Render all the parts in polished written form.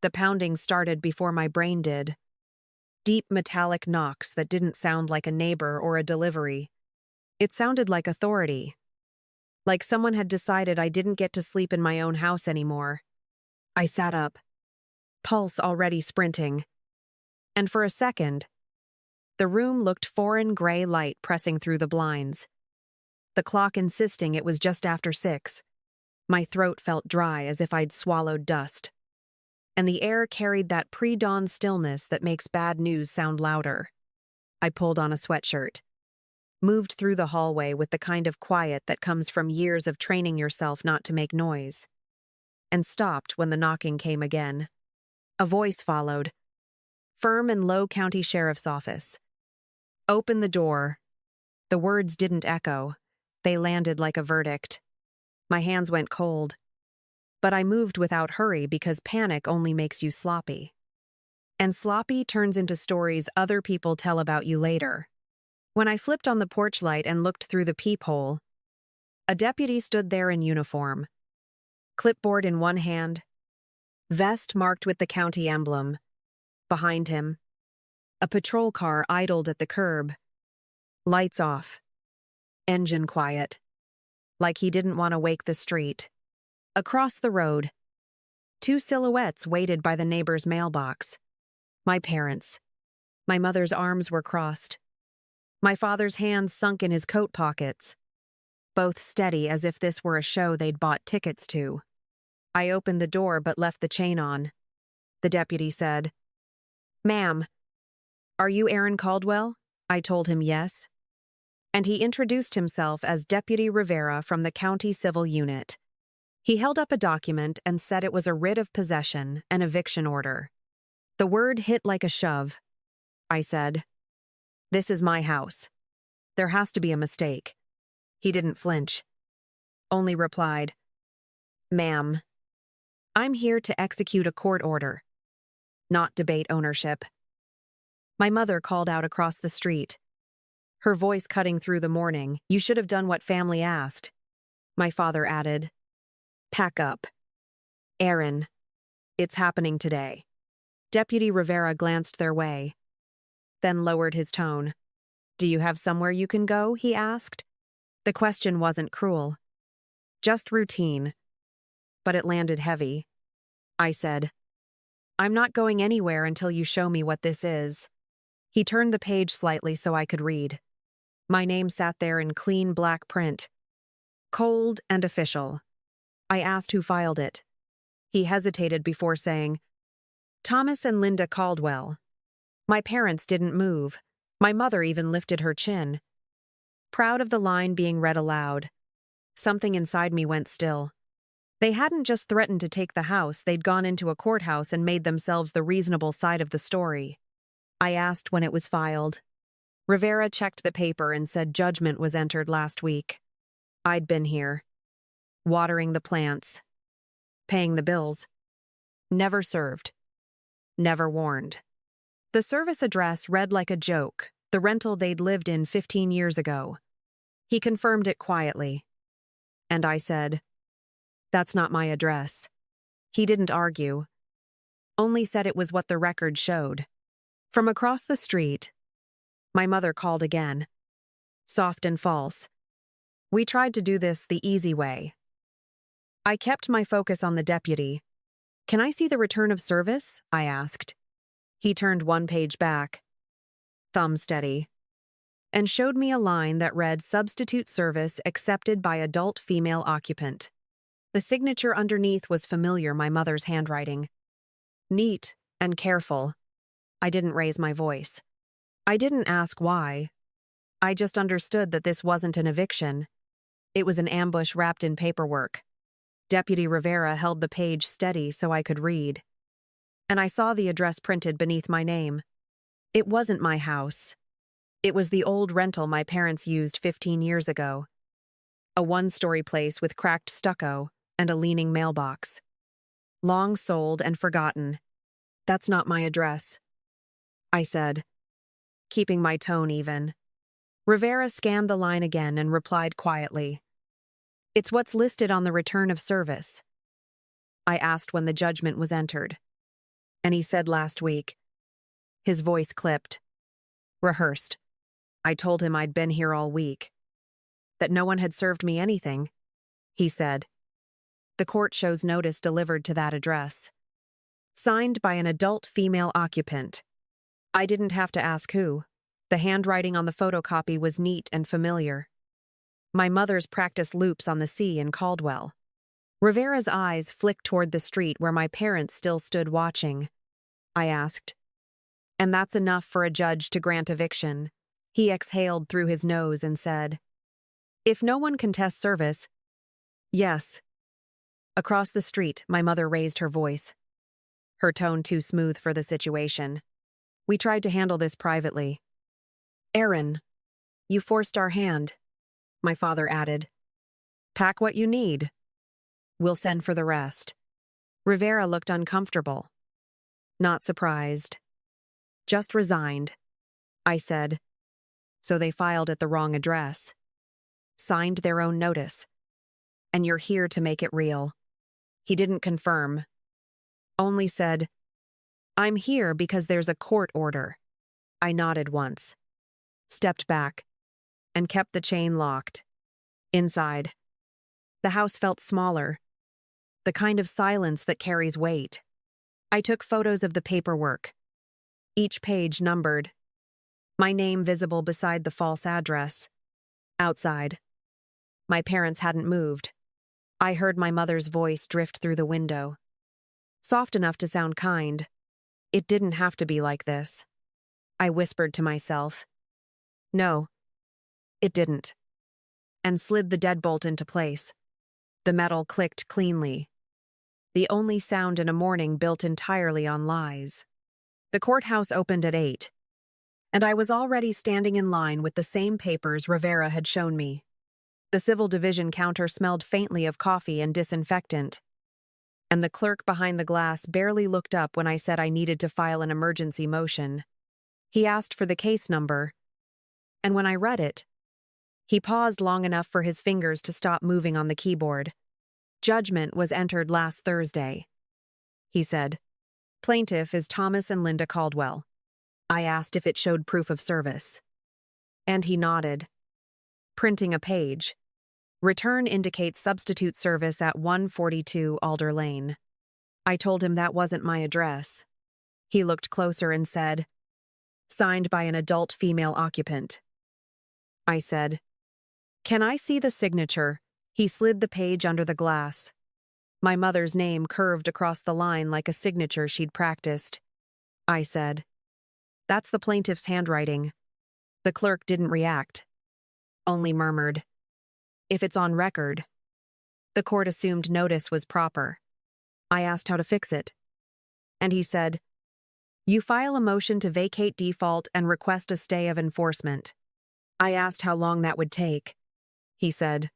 The pounding started before my brain did. Deep metallic knocks that didn't sound like a neighbor or a delivery. It sounded like authority. Like someone had decided I didn't get to sleep in my own house anymore. I sat up, pulse already sprinting. And for a second, the room looked foreign gray light pressing through the blinds. The clock insisting it was just after 6. My throat felt dry as if I'd swallowed dust. And the air carried that pre-dawn stillness that makes bad news sound louder. I pulled on a sweatshirt, moved through the hallway with the kind of quiet that comes from years of training yourself not to make noise, and stopped when the knocking came again. A voice followed, firm and low county sheriff's office. Open the door. The words didn't echo. They landed like a verdict. My hands went cold. But I moved without hurry because panic only makes you sloppy. And sloppy turns into stories other people tell about you later. When I flipped on the porch light and looked through the peephole, a deputy stood there in uniform. Clipboard in one hand, vest marked with the county emblem. Behind him, a patrol car idled at the curb. Lights off. Engine quiet. Like he didn't want to wake the street. Across the road, 2 silhouettes waited by the neighbor's mailbox. My parents. My mother's arms were crossed. My father's hands sunk in his coat pockets. Both steady as if this were a show they'd bought tickets to. I opened the door but left the chain on. The deputy said, "Ma'am, are you Aaron Caldwell?" I told him yes. And he introduced himself as Deputy Rivera from the County Civil Unit. He held up a document and said it was a writ of possession, an eviction order. The word hit like a shove. I said, "This is my house. There has to be a mistake." He didn't flinch. Only replied, "Ma'am, I'm here to execute a court order, not debate ownership." My mother called out across the street. Her voice cutting through the morning, "You should have done what family asked." My father added, "Pack up. Aaron, it's happening today." Deputy Rivera glanced their way, then lowered his tone. "Do you have somewhere you can go?" he asked. The question wasn't cruel, just routine, but it landed heavy. I said, "I'm not going anywhere until you show me what this is." He turned the page slightly so I could read. My name sat there in clean black print, cold and official. I asked who filed it. He hesitated before saying, "Thomas and Linda Caldwell." My parents didn't move. My mother even lifted her chin. Proud of the line being read aloud, something inside me went still. They hadn't just threatened to take the house, they'd gone into a courthouse and made themselves the reasonable side of the story. I asked when it was filed. Rivera checked the paper and said judgment was entered last week. I'd been here, watering the plants, paying the bills. Never served. Never warned. The service address read like a joke, the rental they'd lived in 15 years ago. He confirmed it quietly. And I said, "That's not my address." He didn't argue, only said it was what the record showed. From across the street, my mother called again. Soft and false. We tried to do this the easy way. I kept my focus on the deputy. "Can I see the return of service?" I asked. He turned one page back, thumb steady, and showed me a line that read "Substitute service accepted by adult female occupant." The signature underneath was familiar, my mother's handwriting. Neat and careful. I didn't raise my voice. I didn't ask why. I just understood that this wasn't an eviction. It was an ambush wrapped in paperwork. Deputy Rivera held the page steady so I could read. And I saw the address printed beneath my name. It wasn't my house. It was the old rental my parents used 15 years ago. A one-story place with cracked stucco and a leaning mailbox. Long sold and forgotten. "That's not my address," I said, keeping my tone even. Rivera scanned the line again and replied quietly, "It's what's listed on the return of service." I asked when the judgment was entered. And he said last week. His voice clipped. Rehearsed. I told him I'd been here all week. That no one had served me anything, he said. The court shows notice delivered to that address. Signed by an adult female occupant. I didn't have to ask who. The handwriting on the photocopy was neat and familiar. My mother's practiced loops on the sea in Caldwell. Rivera's eyes flicked toward the street where my parents still stood watching. I asked. And that's enough for a judge to grant eviction. He exhaled through his nose and said, if no one contests service, yes. Across the street, my mother raised her voice. Her tone too smooth for the situation. We tried to handle this privately. Aaron, you forced our hand, my father added. Pack what you need. We'll send for the rest. Rivera looked uncomfortable. Not surprised. Just resigned, I said. So they filed at the wrong address. Signed their own notice. And you're here to make it real. He didn't confirm. Only said, I'm here because there's a court order. I nodded once. Stepped back. And kept the chain locked. Inside. The house felt smaller. The kind of silence that carries weight. I took photos of the paperwork. Each page numbered. My name visible beside the false address. Outside. My parents hadn't moved. I heard my mother's voice drift through the window. Soft enough to sound kind. It didn't have to be like this. I whispered to myself. No. It didn't. And slid the deadbolt into place. The metal clicked cleanly. The only sound in a morning built entirely on lies. The courthouse opened at 8. And I was already standing in line with the same papers Rivera had shown me. The civil division counter smelled faintly of coffee and disinfectant. And the clerk behind the glass barely looked up when I said I needed to file an emergency motion. He asked for the case number. And when I read it, he paused long enough for his fingers to stop moving on the keyboard. Judgment was entered last Thursday. He said, Plaintiff is Thomas and Linda Caldwell. I asked if it showed proof of service. And he nodded. Printing a page. Return indicates substitute service at 142 Alder Lane. I told him that wasn't my address. He looked closer and said, Signed by an adult female occupant. I said, Can I see the signature? He slid the page under the glass. My mother's name curved across the line like a signature she'd practiced. I said, That's the plaintiff's handwriting. The clerk didn't react. Only murmured, If it's on record. The court assumed notice was proper. I asked how to fix it. And he said, You file a motion to vacate default and request a stay of enforcement. I asked how long that would take. He said,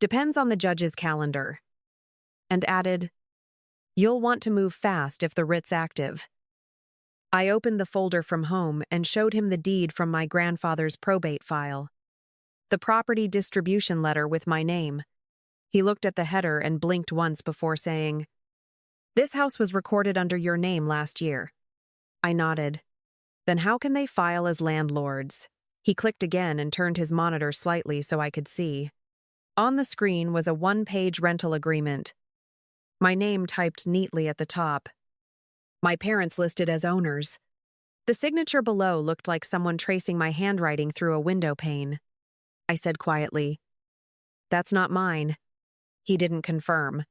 Depends on the judge's calendar. And added, You'll want to move fast if the writ's active. I opened the folder from home and showed him the deed from my grandfather's probate file. The property distribution letter with my name. He looked at the header and blinked once before saying, This house was recorded under your name last year. I nodded. Then how can they file as landlords? He clicked again and turned his monitor slightly so I could see. On the screen was a one-page rental agreement. My name typed neatly at the top. My parents listed as owners. The signature below looked like someone tracing my handwriting through a window pane. I said quietly, That's not mine. He didn't confirm.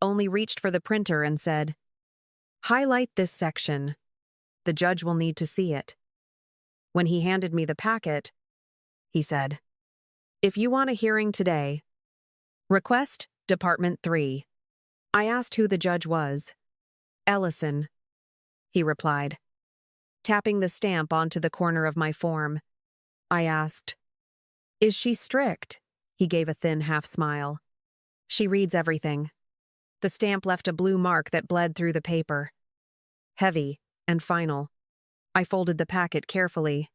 Only reached for the printer and said, Highlight this section. The judge will need to see it. When he handed me the packet, he said, If you want a hearing today, request Department 3. I asked who the judge was. Ellison, he replied, tapping the stamp onto the corner of my form. I asked, Is she strict? He gave a thin half-smile. She reads everything. The stamp left a blue mark that bled through the paper. Heavy and final. I folded the packet carefully,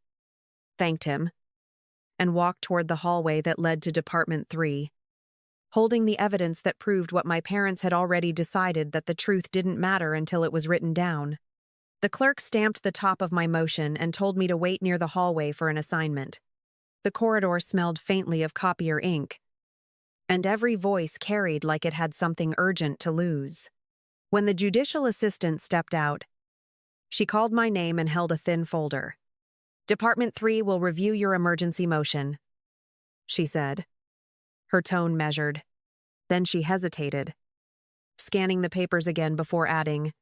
thanked him, and walked toward the hallway that led to Department 3. holding the evidence that proved what my parents had already decided, that the truth didn't matter until it was written down. The clerk stamped the top of my motion and told me to wait near the hallway for an assignment. The corridor smelled faintly of copier ink, and every voice carried like it had something urgent to lose. When the judicial assistant stepped out, she called my name and held a thin folder. "Department 3 will review your emergency motion," she said. Her tone measured. Then she hesitated, scanning the papers again before adding,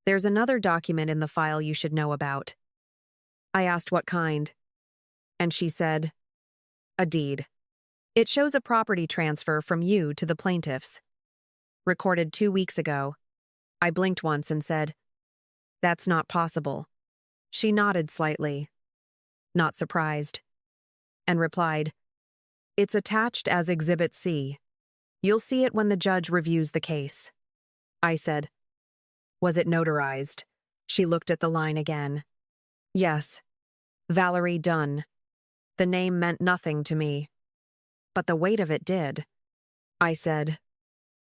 "There's another document in the file you should know about." I asked what kind, and she said, "A deed. It shows a property transfer from you to the plaintiffs. Recorded 2 weeks ago." I blinked once and said, "That's not possible." She nodded slightly, not surprised, and replied, "It's attached as Exhibit C. You'll see it when the judge reviews the case." I said, "Was it notarized?" She looked at the line again. "Yes. Valerie Dunn." The name meant nothing to me, but the weight of it did. I said,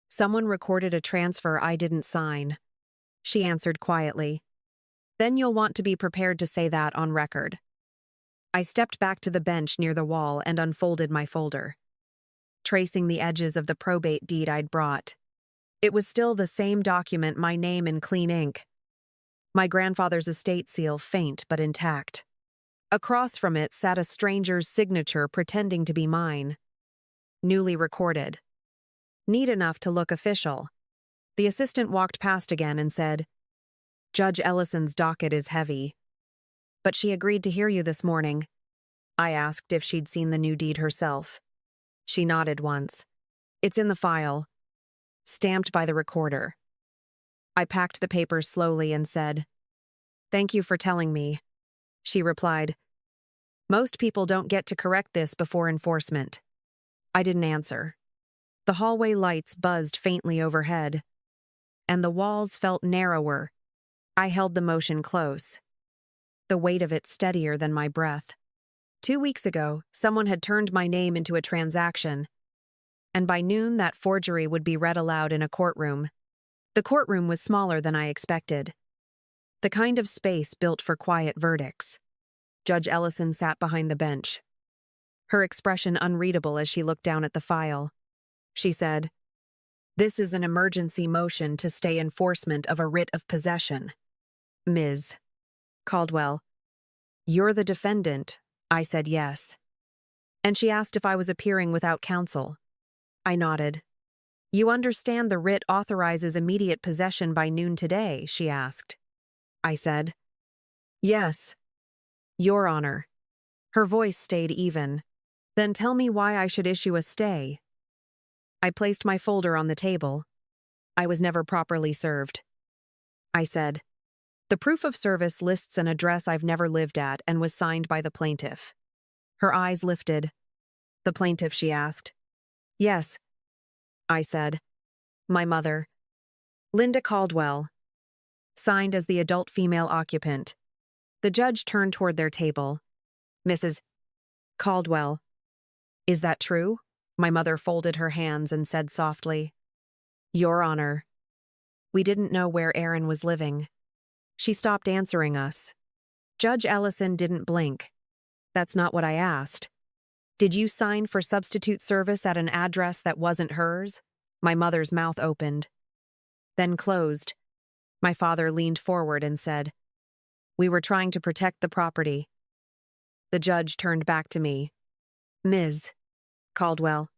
"Someone recorded a transfer I didn't sign." She answered quietly, "Then you'll want to be prepared to say that on record." I stepped back to the bench near the wall and unfolded my folder, tracing the edges of the probate deed I'd brought. It was still the same document, my name in clean ink, my grandfather's estate seal faint but intact. Across from it sat a stranger's signature pretending to be mine. Newly recorded. Neat enough to look official. The assistant walked past again and said, "Judge Ellison's docket is heavy. But she agreed to hear you this morning." I asked if she'd seen the new deed herself. She nodded once. "It's in the file, stamped by the recorder." I packed the papers slowly and said, "Thank you for telling me." She replied, "Most people don't get to correct this before enforcement." I didn't answer. The hallway lights buzzed faintly overhead, and the walls felt narrower. I held the motion close, the weight of it steadier than my breath. 2 weeks ago, someone had turned my name into a transaction, and by noon that forgery would be read aloud in a courtroom. The courtroom was smaller than I expected, the kind of space built for quiet verdicts. Judge Ellison sat behind the bench, her expression unreadable as she looked down at the file. She said, "This is an emergency motion to stay enforcement of a writ of possession. Ms. Caldwell, you're the defendant." I said yes. And she asked if I was appearing without counsel. I nodded. "You understand the writ authorizes immediate possession by noon today?" she asked. I said, "Yes, Your Honor." Her voice stayed even. "Then tell me why I should issue a stay." I placed my folder on the table. I was never properly served. I said, "The proof of service lists an address I've never lived at and was signed by the plaintiff." Her eyes lifted. "The plaintiff?" she asked. "Yes," I said. "My mother, Linda Caldwell, signed as the adult female occupant." The judge turned toward their table. "Mrs. Caldwell, is that true?" My mother folded her hands and said softly, "Your Honor, we didn't know where Aaron was living." She stopped answering us. Judge Ellison didn't blink. "That's not what I asked. Did you sign for substitute service at an address that wasn't hers?" My mother's mouth opened, then closed. My father leaned forward and said, "We were trying to protect the property." The judge turned back to me. "Ms. Caldwell,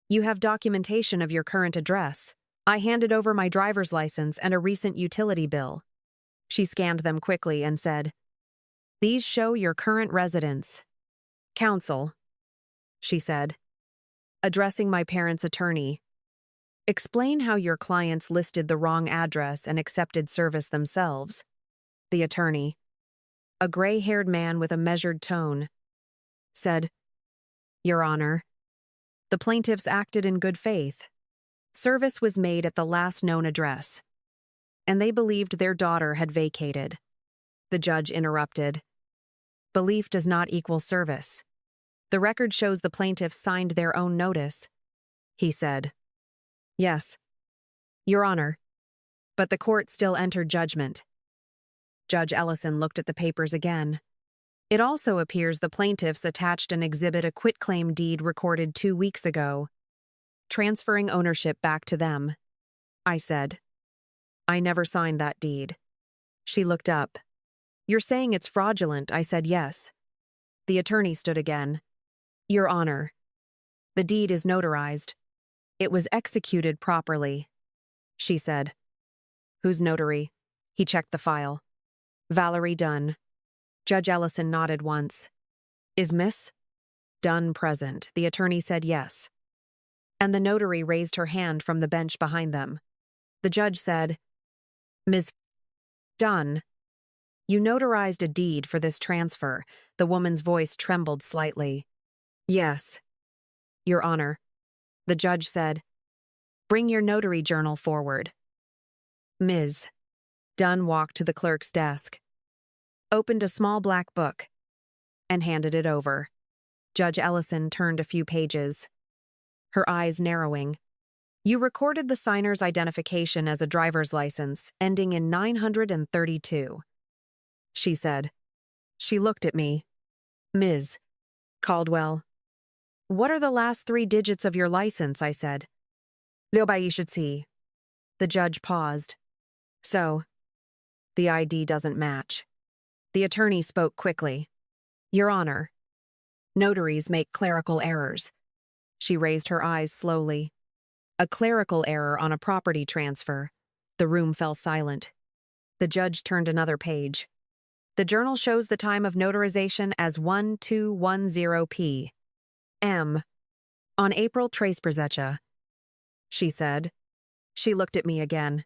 you have documentation of your current address. I handed over my driver's license and a recent utility bill." She scanned them quickly and said, "These show your current residence." "Counsel," she said, addressing my parents' attorney, "explain how your clients listed the wrong address and accepted service themselves." The attorney, a gray-haired man with a measured tone, said, "Your Honor, the plaintiffs acted in good faith. Service was made at the last known address, and they believed their daughter had vacated." The judge interrupted. "Belief does not equal service. The record shows the plaintiffs signed their own notice." he said. Yes, Your Honor. But the court still entered judgment. Judge Ellison looked at the papers again. It also appears the plaintiffs attached an exhibit, a quitclaim deed recorded 2 weeks ago, transferring ownership back to them. I said. I never signed that deed. She looked up. You're saying it's fraudulent? I said yes. The attorney stood again. Your Honor. The deed is notarized. It was executed properly. She said. Who's notary? He checked the file. Valerie Dunn. Judge Ellison nodded once. Is Miss Dunn present? The attorney said yes. And the notary raised her hand from the bench behind them. The judge said, Ms. Dunn, you notarized a deed for this transfer. The woman's voice trembled slightly. Yes, Your Honor. The judge said, bring your notary journal forward. Ms. Dunn walked to the clerk's desk, opened a small black book, and handed it over. Judge Ellison turned a few pages, her eyes narrowing. You recorded the signer's identification as a driver's license, ending in 932. She said. She looked at me. Ms. Caldwell. What are the last 3 digits of your license? I said. Lyobaishitsi. The judge paused. So, the ID doesn't match. The attorney spoke quickly. Your Honor. Notaries make clerical errors. She raised her eyes slowly. A clerical error on a property transfer. The room fell silent. The judge turned another page. The journal shows the time of notarization as 1210 p.m. on April Traceperzecha. She said. She looked at me again.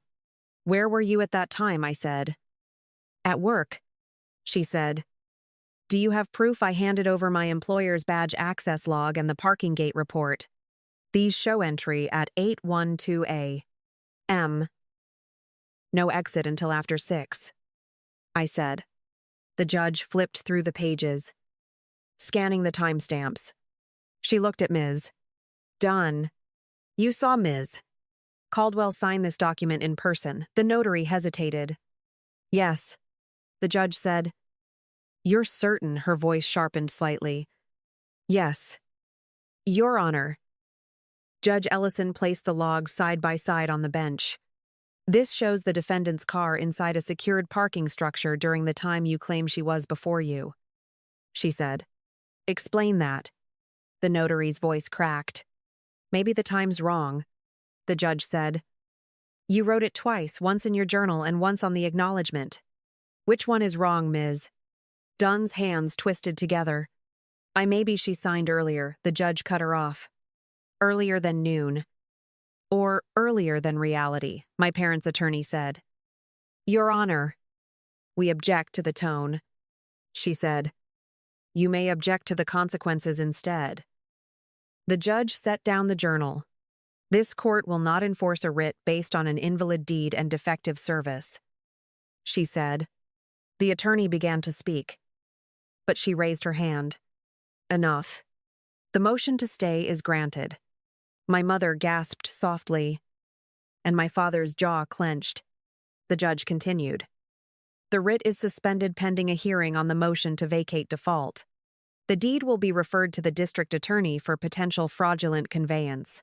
Where were you at that time? I said. At work. She said. Do you have proof? I handed over my employer's badge access log and the parking gate report. These show entry at 8:12 a.m. No exit until after 6. I said. The judge flipped through the pages, scanning the timestamps. She looked at Ms. Dunn. You saw Ms. Caldwell sign this document in person. The notary hesitated. Yes. The judge said. You're certain? Her voice sharpened slightly. Yes. Your Honor. Judge Ellison placed the logs side by side on the bench. This shows the defendant's car inside a secured parking structure during the time you claim she was before you. She said. Explain that. The notary's voice cracked. Maybe the time's wrong. The judge said. You wrote it twice, once in your journal and once on the acknowledgement. Which one is wrong, Ms. Dunn's hands twisted together. Maybe she signed earlier. The judge cut her off. Earlier than noon. Or earlier than reality, my parents' attorney said. Your Honor. We object to the tone. She said. You may object to the consequences instead. The judge set down the journal. This court will not enforce a writ based on an invalid deed and defective service. She said. The attorney began to speak. But she raised her hand. Enough. The motion to stay is granted. My mother gasped softly, and my father's jaw clenched. The judge continued. The writ is suspended pending a hearing on the motion to vacate default. The deed will be referred to the district attorney for potential fraudulent conveyance.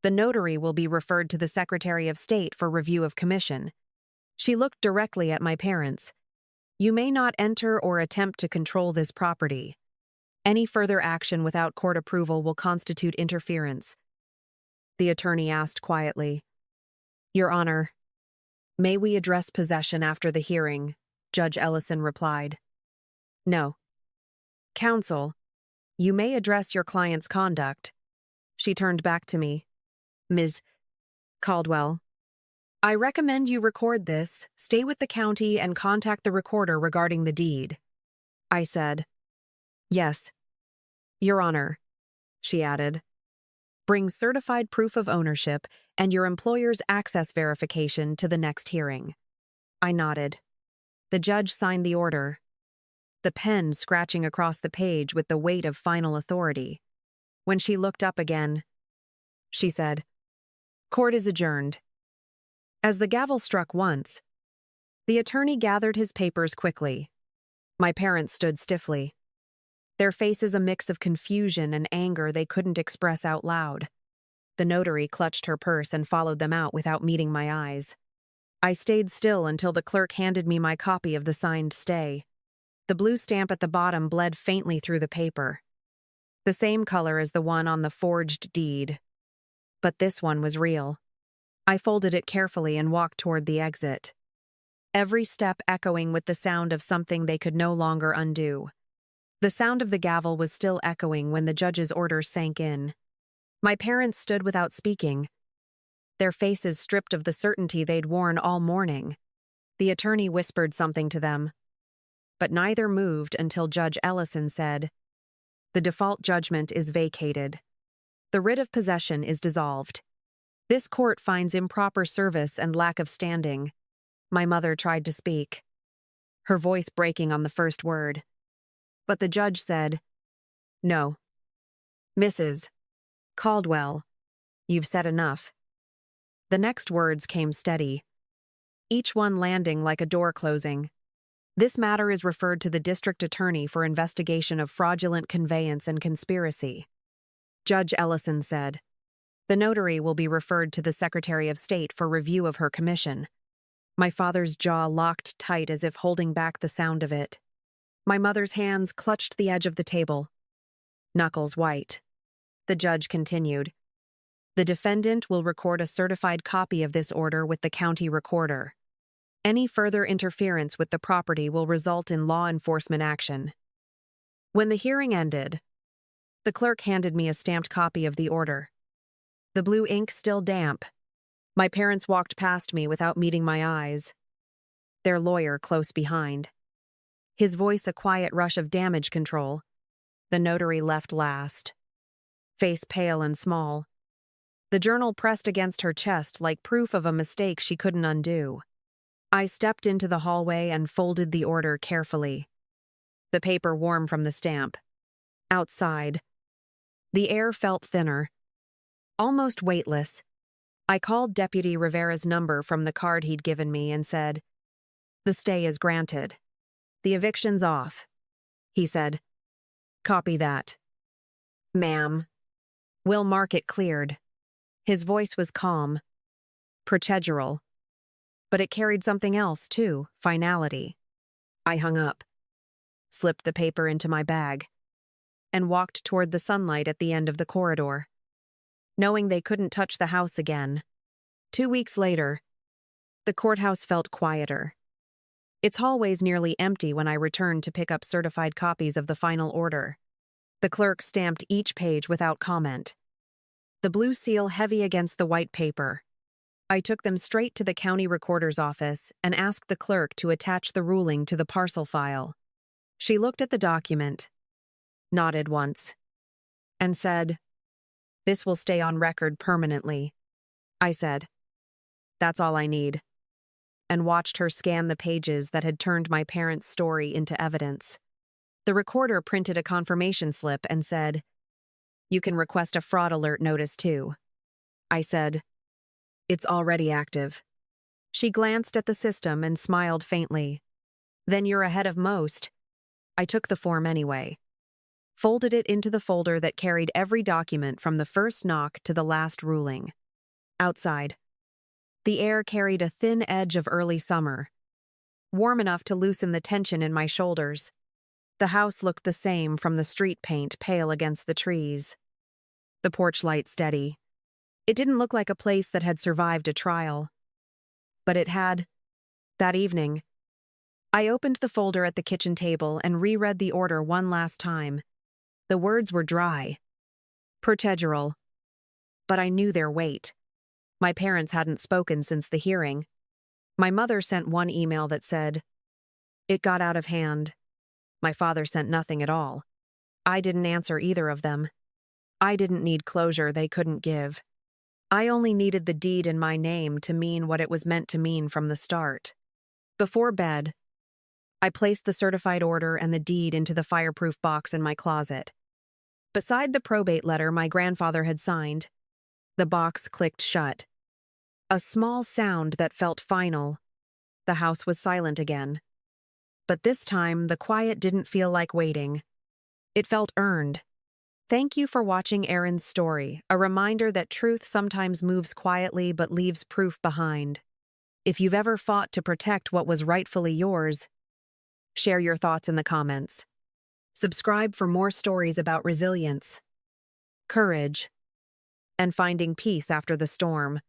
The notary will be referred to the Secretary of State for review of commission. She looked directly at my parents. You may not enter or attempt to control this property. Any further action without court approval will constitute interference. The attorney asked quietly. Your Honor, may we address possession after the hearing? Judge Ellison replied. No. Counsel, you may address your client's conduct. She turned back to me. Ms. Caldwell, I recommend you record this, stay with the county, and contact the recorder regarding the deed. I said. Yes. Your Honor, she added. Bring certified proof of ownership and your employer's access verification to the next hearing. I nodded. The judge signed the order, the pen scratching across the page with the weight of final authority. When she looked up again, she said. Court is adjourned. As the gavel struck once, the attorney gathered his papers quickly. My parents stood stiffly, their faces a mix of confusion and anger they couldn't express out loud. The notary clutched her purse and followed them out without meeting my eyes. I stayed still until the clerk handed me my copy of the signed stay. The blue stamp at the bottom bled faintly through the paper, the same color as the one on the forged deed. But this one was real. I folded it carefully and walked toward the exit, every step echoing with the sound of something they could no longer undo. The sound of the gavel was still echoing when the judge's order sank in. My parents stood without speaking, their faces stripped of the certainty they'd worn all morning. The attorney whispered something to them, but neither moved until Judge Ellison said, "The default judgment is vacated. The writ of possession is dissolved. This court finds improper service and lack of standing." My mother tried to speak, her voice breaking on the first word. But the judge said, "No. Mrs. Caldwell, you've said enough." The next words came steady, each one landing like a door closing. "This matter is referred to the district attorney for investigation of fraudulent conveyance and conspiracy." Judge Ellison said, "The notary will be referred to the Secretary of State for review of her commission." My father's jaw locked tight as if holding back the sound of it. My mother's hands clutched the edge of the table, knuckles white. The judge continued, "The defendant will record a certified copy of this order with the county recorder. Any further interference with the property will result in law enforcement action." When the hearing ended, the clerk handed me a stamped copy of the order, the blue ink still damp. My parents walked past me without meeting my eyes, their lawyer close behind, his voice a quiet rush of damage control. The notary left last, face pale and small, the journal pressed against her chest like proof of a mistake she couldn't undo. I stepped into the hallway and folded the order carefully, the paper warm from the stamp. Outside, the air felt thinner, almost weightless. I called Deputy Rivera's number from the card he'd given me and said, "The stay is granted. The eviction's off," he said. "Copy that." "Ma'am." "We'll mark it cleared." His voice was calm, procedural, but it carried something else too, finality. I hung up, slipped the paper into my bag, and walked toward the sunlight at the end of the corridor, knowing they couldn't touch the house again. 2 weeks later, the courthouse felt quieter, its hallways nearly empty when I returned to pick up certified copies of the final order. The clerk stamped each page without comment, the blue seal heavy against the white paper. I took them straight to the county recorder's office and asked the clerk to attach the ruling to the parcel file. She looked at the document, nodded once, and said, "This will stay on record permanently." I said, "That's all I need," and watched her scan the pages that had turned my parents' story into evidence. The recorder printed a confirmation slip and said, "You can request a fraud alert notice too." I said, "It's already active." She glanced at the system and smiled faintly. "Then you're ahead of most." I took the form anyway, folded it into the folder that carried every document from the first knock to the last ruling. Outside, the air carried a thin edge of early summer, warm enough to loosen the tension in my shoulders. The house looked the same from the street paint pale against the trees, the porch light steady. It didn't look like a place that had survived a trial, but it had. That evening, I opened the folder at the kitchen table and reread the order one last time. The words were dry, procedural, but I knew their weight. My parents hadn't spoken since the hearing. My mother sent one email that said, "It got out of hand." My father sent nothing at all. I didn't answer either of them. I didn't need closure they couldn't give. I only needed the deed in my name to mean what it was meant to mean from the start. Before bed, I placed the certified order and the deed into the fireproof box in my closet. Beside the probate letter my grandfather had signed, The box clicked shut. A small sound that felt final. The house was silent again. But this time, the quiet didn't feel like waiting. It felt earned. Thank you for watching Aaron's story, a reminder that truth sometimes moves quietly but leaves proof behind. If you've ever fought to protect what was rightfully yours, share your thoughts in the comments. Subscribe for more stories about resilience, courage, and finding peace after the storm.